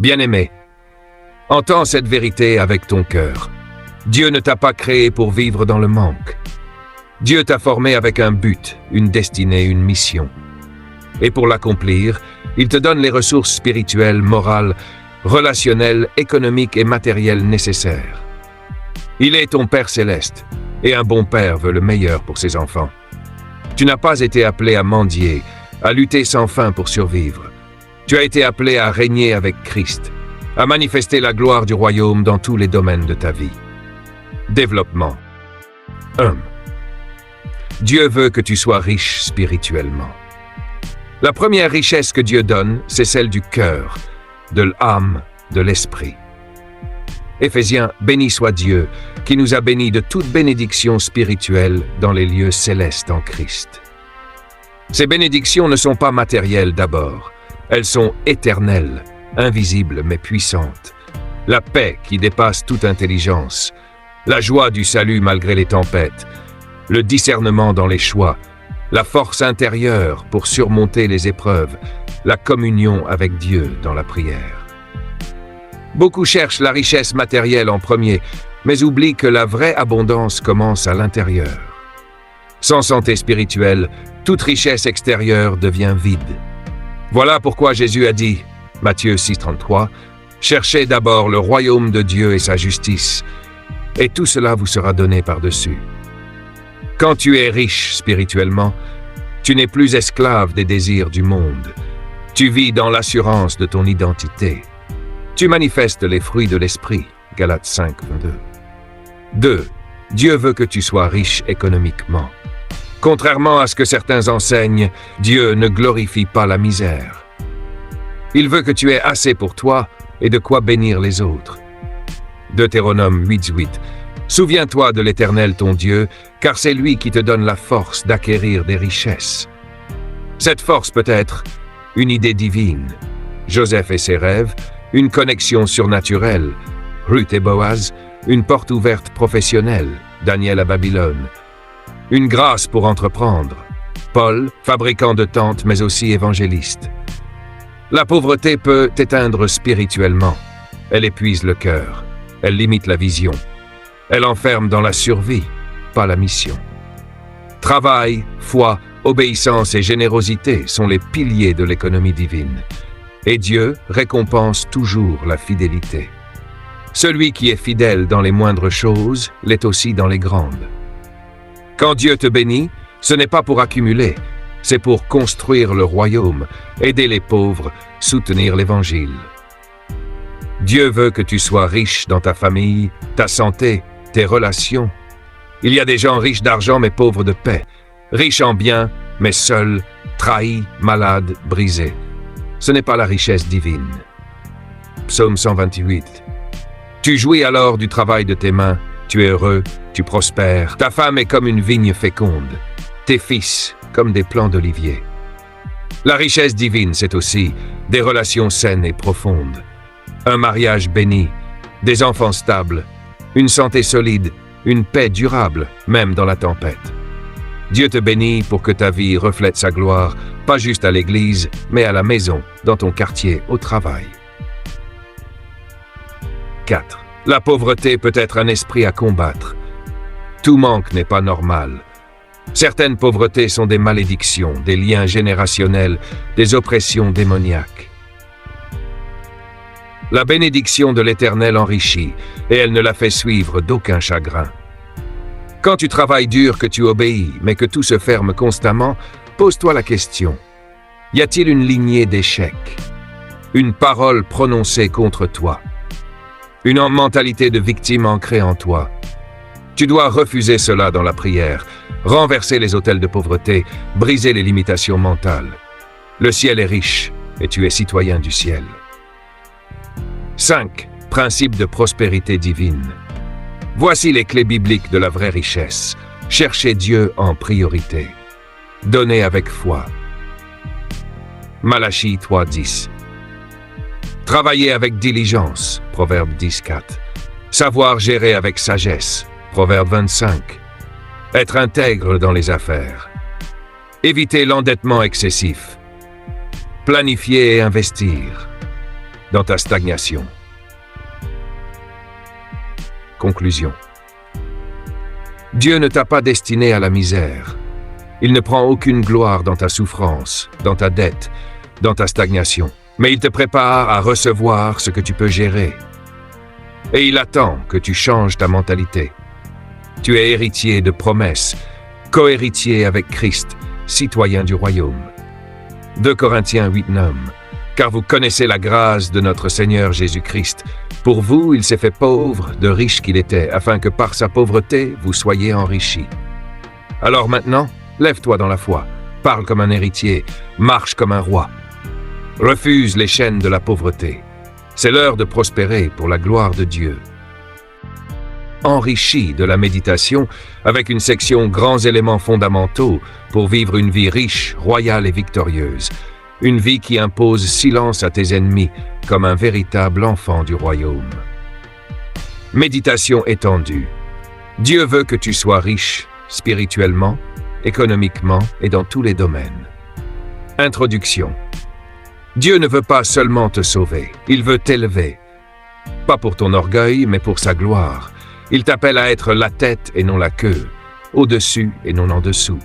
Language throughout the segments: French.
Bien-aimé, entends cette vérité avec ton cœur. Dieu ne t'a pas créé pour vivre dans le manque. Dieu t'a formé avec un but, une destinée, une mission. Et pour l'accomplir, il te donne les ressources spirituelles, morales, relationnelles, économiques et matérielles nécessaires. Il est ton Père céleste, et un bon père veut le meilleur pour ses enfants. Tu n'as pas été appelé à mendier, à lutter sans fin pour survivre. Tu as été appelé à régner avec Christ, à manifester la gloire du royaume dans tous les domaines de ta vie. Développement. 1. Dieu veut que tu sois riche spirituellement. La première richesse que Dieu donne, c'est celle du cœur, de l'âme, de l'esprit. Éphésiens, béni soit Dieu, qui nous a bénis de toute bénédiction spirituelle dans les lieux célestes en Christ. Ces bénédictions ne sont pas matérielles d'abord, elles sont éternelles, invisibles mais puissantes. La paix qui dépasse toute intelligence, la joie du salut malgré les tempêtes, le discernement dans les choix, la force intérieure pour surmonter les épreuves, la communion avec Dieu dans la prière. Beaucoup cherchent la richesse matérielle en premier, mais oublient que la vraie abondance commence à l'intérieur. Sans santé spirituelle, toute richesse extérieure devient vide. Voilà pourquoi Jésus a dit, Matthieu 6,33, « Cherchez d'abord le royaume de Dieu et sa justice, et tout cela vous sera donné par-dessus. » Quand tu es riche spirituellement, tu n'es plus esclave des désirs du monde. Tu vis dans l'assurance de ton identité. Tu manifestes les fruits de l'esprit. Galates 5, 22. 2. Dieu veut que tu sois riche économiquement. Contrairement à ce que certains enseignent, Dieu ne glorifie pas la misère. Il veut que tu aies assez pour toi et de quoi bénir les autres. Deutéronome 8:8. Souviens-toi de l'Éternel ton Dieu, car c'est lui qui te donne la force d'acquérir des richesses. Cette force peut être une idée divine, Joseph et ses rêves, une connexion surnaturelle, Ruth et Boaz, une porte ouverte professionnelle, Daniel à Babylone, une grâce pour entreprendre, Paul, fabricant de tentes mais aussi évangéliste. La pauvreté peut t'éteindre spirituellement, elle épuise le cœur, elle limite la vision. Elle enferme dans la survie, pas la mission. Travail, foi, obéissance et générosité sont les piliers de l'économie divine. Et Dieu récompense toujours la fidélité. Celui qui est fidèle dans les moindres choses l'est aussi dans les grandes. Quand Dieu te bénit, ce n'est pas pour accumuler, c'est pour construire le royaume, aider les pauvres, soutenir l'Évangile. Dieu veut que tu sois riche dans ta famille, ta santé, tes relations. Il y a des gens riches d'argent mais pauvres de paix, riches en biens mais seuls, trahis, malades, brisés. Ce n'est pas la richesse divine. Psaume 128. Tu jouis alors du travail de tes mains, tu es heureux, tu prospères. Ta femme est comme une vigne féconde, tes fils comme des plants d'olivier. La richesse divine, c'est aussi des relations saines et profondes, un mariage béni, des enfants stables, une santé solide, une paix durable, même dans la tempête. Dieu te bénit pour que ta vie reflète sa gloire, pas juste à l'église, mais à la maison, dans ton quartier, au travail. 4. La pauvreté peut être un esprit à combattre. Tout manque n'est pas normal. Certaines pauvretés sont des malédictions, des liens générationnels, des oppressions démoniaques. La bénédiction de l'Éternel enrichit, et elle ne la fait suivre d'aucun chagrin. Quand tu travailles dur, que tu obéis, mais que tout se ferme constamment, pose-toi la question. Y a-t-il une lignée d'échecs? Une parole prononcée contre toi? Une mentalité de victime ancrée en toi? Tu dois refuser cela dans la prière, renverser les autels de pauvreté, briser les limitations mentales. Le ciel est riche, et tu es citoyen du ciel. 5. Principe de prospérité divine. Voici les clés bibliques de la vraie richesse. Cherchez Dieu en priorité. Donnez avec foi. Malachie 3:10. Travailler avec diligence. Proverbe 10:4. Savoir gérer avec sagesse. Proverbe 25. Être intègre dans les affaires. Éviter l'endettement excessif. Planifier et investir. dans ta stagnation. Conclusion. Dieu ne t'a pas destiné à la misère. Il ne prend aucune gloire dans ta souffrance, dans ta dette, dans ta stagnation. Mais il te prépare à recevoir ce que tu peux gérer. Et il attend que tu changes ta mentalité. Tu es héritier de promesses, co-héritier avec Christ, citoyen du royaume. 2 Corinthiens 8:9. Car vous connaissez la grâce de notre Seigneur Jésus-Christ. Pour vous, il s'est fait pauvre, de riche qu'il était, afin que par sa pauvreté, vous soyez enrichis. Alors maintenant, lève-toi dans la foi, parle comme un héritier, marche comme un roi. Refuse les chaînes de la pauvreté. C'est l'heure de prospérer pour la gloire de Dieu. Enrichi de la méditation avec une section grands éléments fondamentaux pour vivre une vie riche, royale et victorieuse. Une vie qui impose silence à tes ennemis comme un véritable enfant du royaume. Méditation étendue. Dieu veut que tu sois riche spirituellement, économiquement et dans tous les domaines. Introduction. Dieu ne veut pas seulement te sauver, il veut t'élever. Pas pour ton orgueil, mais pour sa gloire. Il t'appelle à être la tête et non la queue, au-dessus et non en dessous.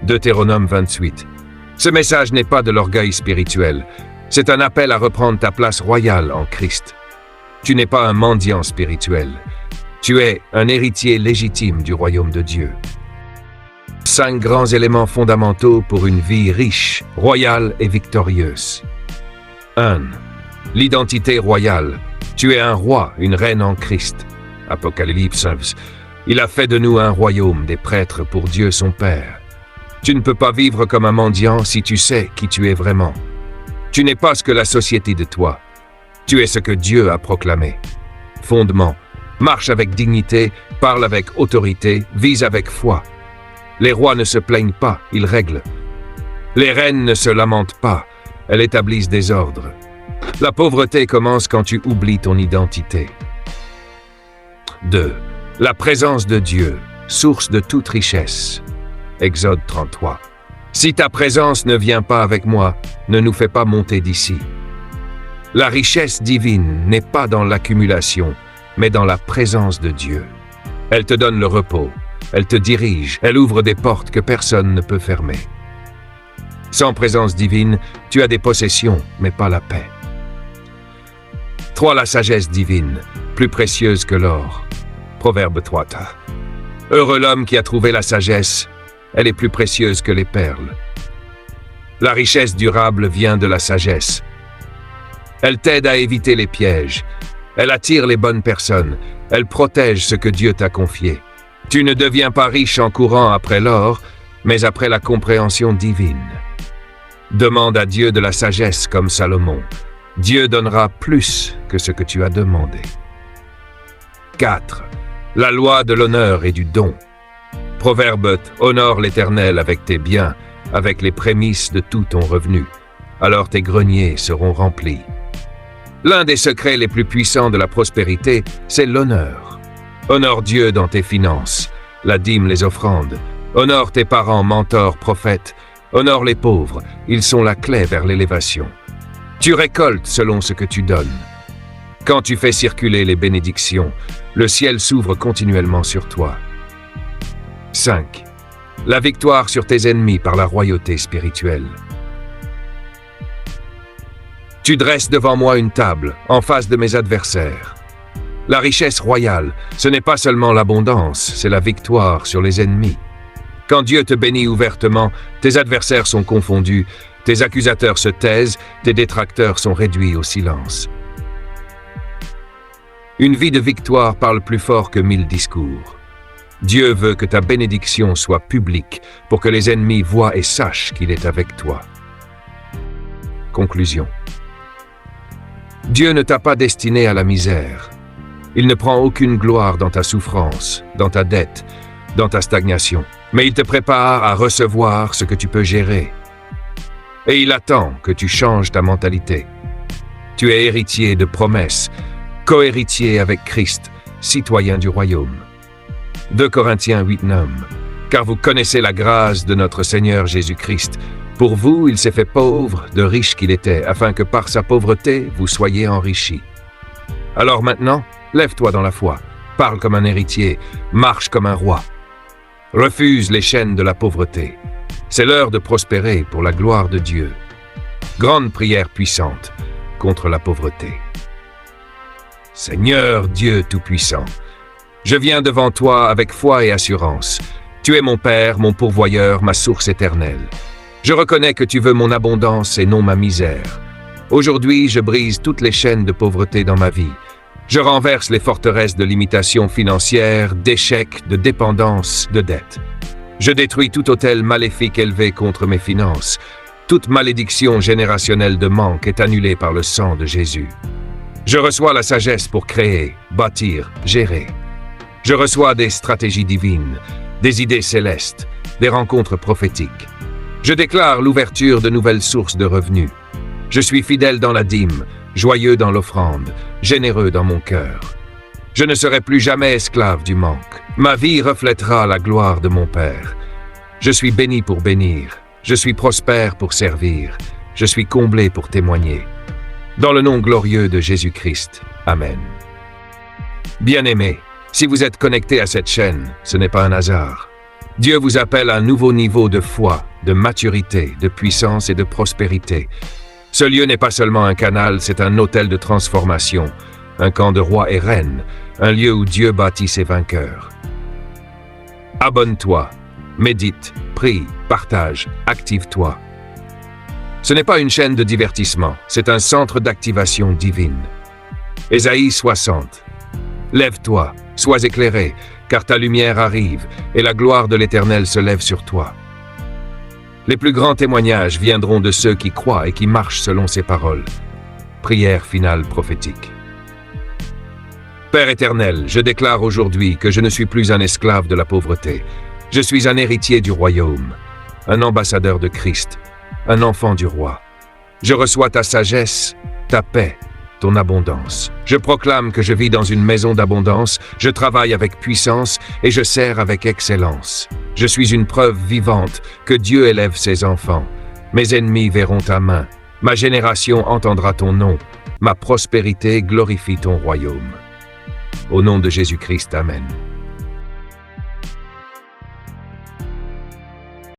Deutéronome 28. Ce message n'est pas de l'orgueil spirituel, c'est un appel à reprendre ta place royale en Christ. Tu n'es pas un mendiant spirituel, tu es un héritier légitime du royaume de Dieu. 5 grands éléments fondamentaux pour une vie riche, royale et victorieuse. 1. L'identité royale. Tu es un roi, une reine en Christ. Apocalypse. Il a fait de nous un royaume, des prêtres pour Dieu son Père. Tu ne peux pas vivre comme un mendiant si tu sais qui tu es vraiment. Tu n'es pas ce que la société de toi. Tu es ce que Dieu a proclamé. Fondement. Marche avec dignité, parle avec autorité, vise avec foi. Les rois ne se plaignent pas, ils règlent. Les reines ne se lamentent pas, elles établissent des ordres. La pauvreté commence quand tu oublies ton identité. 2. La présence de Dieu, source de toute richesse. Exode 33. Si ta présence ne vient pas avec moi, ne nous fais pas monter d'ici. La richesse divine n'est pas dans l'accumulation, mais dans la présence de Dieu. Elle te donne le repos, elle te dirige, elle ouvre des portes que personne ne peut fermer. Sans présence divine, tu as des possessions, mais pas la paix. 3. La sagesse divine, plus précieuse que l'or. Proverbe 3. Heureux l'homme qui a trouvé la sagesse, elle est plus précieuse que les perles. La richesse durable vient de la sagesse. Elle t'aide à éviter les pièges. Elle attire les bonnes personnes. Elle protège ce que Dieu t'a confié. Tu ne deviens pas riche en courant après l'or, mais après la compréhension divine. Demande à Dieu de la sagesse comme Salomon. Dieu donnera plus que ce que tu as demandé. 4. La loi de l'honneur et du don. Proverbe, honore l'Éternel avec tes biens, avec les prémices de tout ton revenu. Alors tes greniers seront remplis. L'un des secrets les plus puissants de la prospérité, c'est l'honneur. Honore Dieu dans tes finances, la dîme, les offrandes. Honore tes parents, mentors, prophètes. Honore les pauvres, ils sont la clé vers l'élévation. Tu récoltes selon ce que tu donnes. Quand tu fais circuler les bénédictions, le ciel s'ouvre continuellement sur toi. 5. La victoire sur tes ennemis par la royauté spirituelle. Tu dresses devant moi une table, en face de mes adversaires. La richesse royale, ce n'est pas seulement l'abondance, c'est la victoire sur les ennemis. Quand Dieu te bénit ouvertement, tes adversaires sont confondus, tes accusateurs se taisent, tes détracteurs sont réduits au silence. Une vie de victoire parle plus fort que 1000 discours. Dieu veut que ta bénédiction soit publique pour que les ennemis voient et sachent qu'il est avec toi. Conclusion. Dieu ne t'a pas destiné à la misère. Il ne prend aucune gloire dans ta souffrance, dans ta dette, dans ta stagnation, mais il te prépare à recevoir ce que tu peux gérer. Et il attend que tu changes ta mentalité. Tu es héritier de promesses, co-héritier avec Christ, citoyen du royaume. 2 Corinthiens 8:9. Car vous connaissez la grâce de notre Seigneur Jésus-Christ. Pour vous, il s'est fait pauvre, de riche qu'il était, afin que par sa pauvreté, vous soyez enrichis. Alors maintenant, lève-toi dans la foi, parle comme un héritier, marche comme un roi. Refuse les chaînes de la pauvreté. C'est l'heure de prospérer pour la gloire de Dieu. Grande prière puissante contre la pauvreté. Seigneur Dieu Tout-Puissant, je viens devant toi avec foi et assurance. Tu es mon Père, mon pourvoyeur, ma source éternelle. Je reconnais que tu veux mon abondance et non ma misère. Aujourd'hui, je brise toutes les chaînes de pauvreté dans ma vie. Je renverse les forteresses de limitation financière, d'échec, de dépendance, de dette. Je détruis tout autel maléfique élevé contre mes finances. Toute malédiction générationnelle de manque est annulée par le sang de Jésus. Je reçois la sagesse pour créer, bâtir, gérer. Je reçois des stratégies divines, des idées célestes, des rencontres prophétiques. Je déclare l'ouverture de nouvelles sources de revenus. Je suis fidèle dans la dîme, joyeux dans l'offrande, généreux dans mon cœur. Je ne serai plus jamais esclave du manque. Ma vie reflètera la gloire de mon Père. Je suis béni pour bénir. Je suis prospère pour servir. Je suis comblé pour témoigner. Dans le nom glorieux de Jésus-Christ. Amen. Bien-aimés, si vous êtes connectés à cette chaîne, ce n'est pas un hasard. Dieu vous appelle à un nouveau niveau de foi, de maturité, de puissance et de prospérité. Ce lieu n'est pas seulement un canal, c'est un autel de transformation, un camp de rois et reines, un lieu où Dieu bâtit ses vainqueurs. Abonne-toi, médite, prie, partage, active-toi. Ce n'est pas une chaîne de divertissement, c'est un centre d'activation divine. Ésaïe 60. Lève-toi, sois éclairé, car ta lumière arrive, et la gloire de l'Éternel se lève sur toi. Les plus grands témoignages viendront de ceux qui croient et qui marchent selon ses paroles. Prière finale prophétique. Père éternel, je déclare aujourd'hui que je ne suis plus un esclave de la pauvreté. Je suis un héritier du royaume, un ambassadeur de Christ, un enfant du roi. Je reçois ta sagesse, ta paix, ton abondance. Je proclame que je vis dans une maison d'abondance, je travaille avec puissance et je sers avec excellence. Je suis une preuve vivante que Dieu élève ses enfants. Mes ennemis verront ta main. Ma génération entendra ton nom. Ma prospérité glorifie ton royaume. Au nom de Jésus-Christ, Amen.